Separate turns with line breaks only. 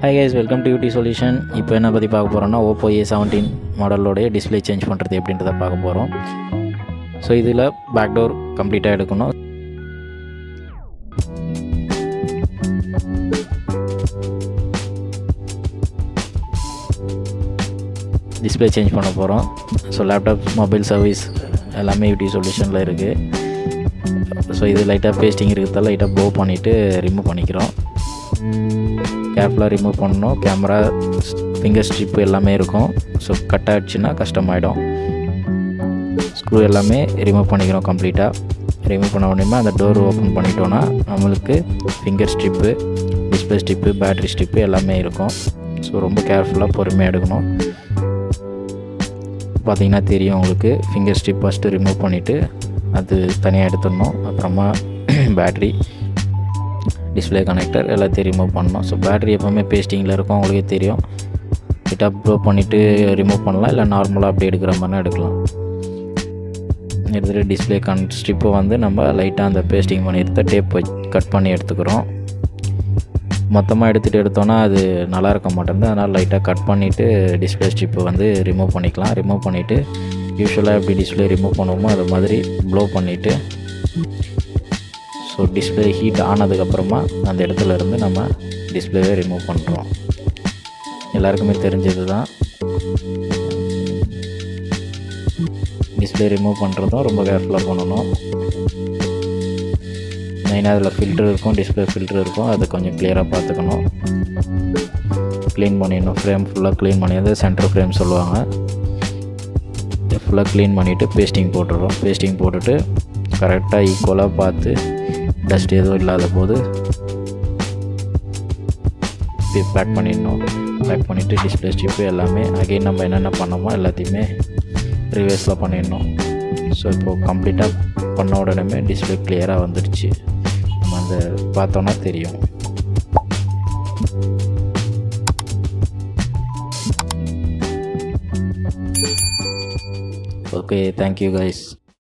Hi guys, welcome to UD solution. இப்போ என்ன பற்றி பார்க்க போகிறோம்னா ஓப்போ A17 மாடலோடைய டிஸ்பிளே சேஞ்ச் பண்ணுறது எப்படின்றத பார்க்க போகிறோம். ஸோ இதில் பேக் டோர் கம்ப்ளீட்டாக எடுக்கணும். டிஸ்பிளே சேஞ்ச் பண்ண போகிறோம். ஸோ லேப்டாப் மொபைல் சர்வீஸ் எல்லாமே யூடி சொல்யூஷனில் இருக்குது. ஸோ இது லைட்டாக பேஸ்டிங் இருக்கிறதால லைட்டாக ப்ளோ பண்ணிவிட்டு ரிமூவ் பண்ணிக்கிறோம். கேர்ஃபுல்லாக ரிமூவ் பண்ணணும். கேமரா ஃபிங்கர் ஸ்ட்ரிப்பு எல்லாமே இருக்கும். ஸோ கட் ஆகிடுச்சுன்னா கஷ்டமாயிடும். ஸ்க்ரூ எல்லாமே ரிமூவ் பண்ணிக்கிறோம். கம்ப்ளீட்டாக ரிமூவ் பண்ண உடனே அந்த டோர் ஓப்பன் பண்ணிட்டோன்னா நம்மளுக்கு finger strip, display strip, battery strip எல்லாமே இருக்கும். ஸோ ரொம்ப கேர்ஃபுல்லாக பொறுமையாக எடுக்கணும். பார்த்திங்கன்னா தெரியும் உங்களுக்கு. ஃபிங்கர் ஸ்ட்ரிப் ஃபஸ்ட்டு ரிமூவ் பண்ணிவிட்டு அது தனியாக எடுத்துடணும். அப்புறமா பேட்ரி, டிஸ்பிளே கனெக்டர் எல்லாத்தையும் ரிமூவ் பண்ணணும். ஸோ பேட்ரி எப்போவுமே பேஸ்டிங்கில் இருக்கும், உங்களுக்கே தெரியும். லைட்டாக ப்ளோ பண்ணிவிட்டு ரிமூவ் பண்ணலாம், இல்லை நார்மலாக அப்படி எடுக்கிற மாதிரினா எடுக்கலாம். எடுத்துகிட்டு டிஸ்பிளே ஸ்ட்ரிப்பை வந்து நம்ம லைட்டாக அந்த பேஸ்டிங் பண்ணிடுறத டேப் கட் பண்ணி எடுத்துக்கிறோம். மொத்தமாக எடுத்தோன்னா அது நல்லா இருக்க மாட்டேங்குது. அதனால் லைட்டாக கட் பண்ணிவிட்டு டிஸ்பிளே ஸ்ட்ரிப்பை வந்து ரிமூவ் பண்ணிக்கலாம். ரிமூவ் பண்ணிவிட்டு யூஸ்வலாக எப்படி டிஸ்பிளே ரிமூவ் பண்ணுவோமோ அது மாதிரி ப்ளோ பண்ணிவிட்டு, ஸோ டிஸ்பிளே ஹீட் ஆனதுக்கப்புறமா அந்த இடத்துல இருந்து நம்ம டிஸ்பிளேவே ரிமூவ் பண்ணுறோம். எல்லாருக்குமே தெரிஞ்சது தான். டிஸ்பிளே ரிமூவ் பண்ணுறதும் ரொம்ப கேர்ஃபுல்லாக பண்ணணும். மெயினாக அதில் ஃபில்ட்ரு இருக்கும், டிஸ்பிளே ஃபில்ட்ரு இருக்கும். அதை கொஞ்சம் கிளியராக பார்த்துக்கணும். க்ளீன் பண்ணிடணும். ஃப்ரேம் ஃபுல்லாக க்ளீன் பண்ணிடுறது சென்டர் ஃப்ரேம் சொல்லுவாங்க. ஃபுல்லாக க்ளீன் பண்ணிவிட்டு பேஸ்டிங் போட்டுடுறோம். பேஸ்டிங் போட்டுட்டு கரெக்டாக ஈக்குவலாக பார்த்து டஸ்ட் எதுவும் இல்லாத போது பேக் பண்ணிடணும். பேக் பண்ணிவிட்டு டிஸ்பிளே ஸ்ட்ரிப்பு எல்லாமே அகைன் நம்ம என்னென்ன பண்ணோமோ எல்லாத்தையுமே ரிவர்ஸில் பண்ணிடணும். ஸோ இப்போது கம்ப்ளீட்டாக பண்ண உடனே டிஸ்பிளே கிளியராக வந்துடுச்சு. நம்ம அந்த பார்த்தோன்னா தெரியும். Okay, thank you guys.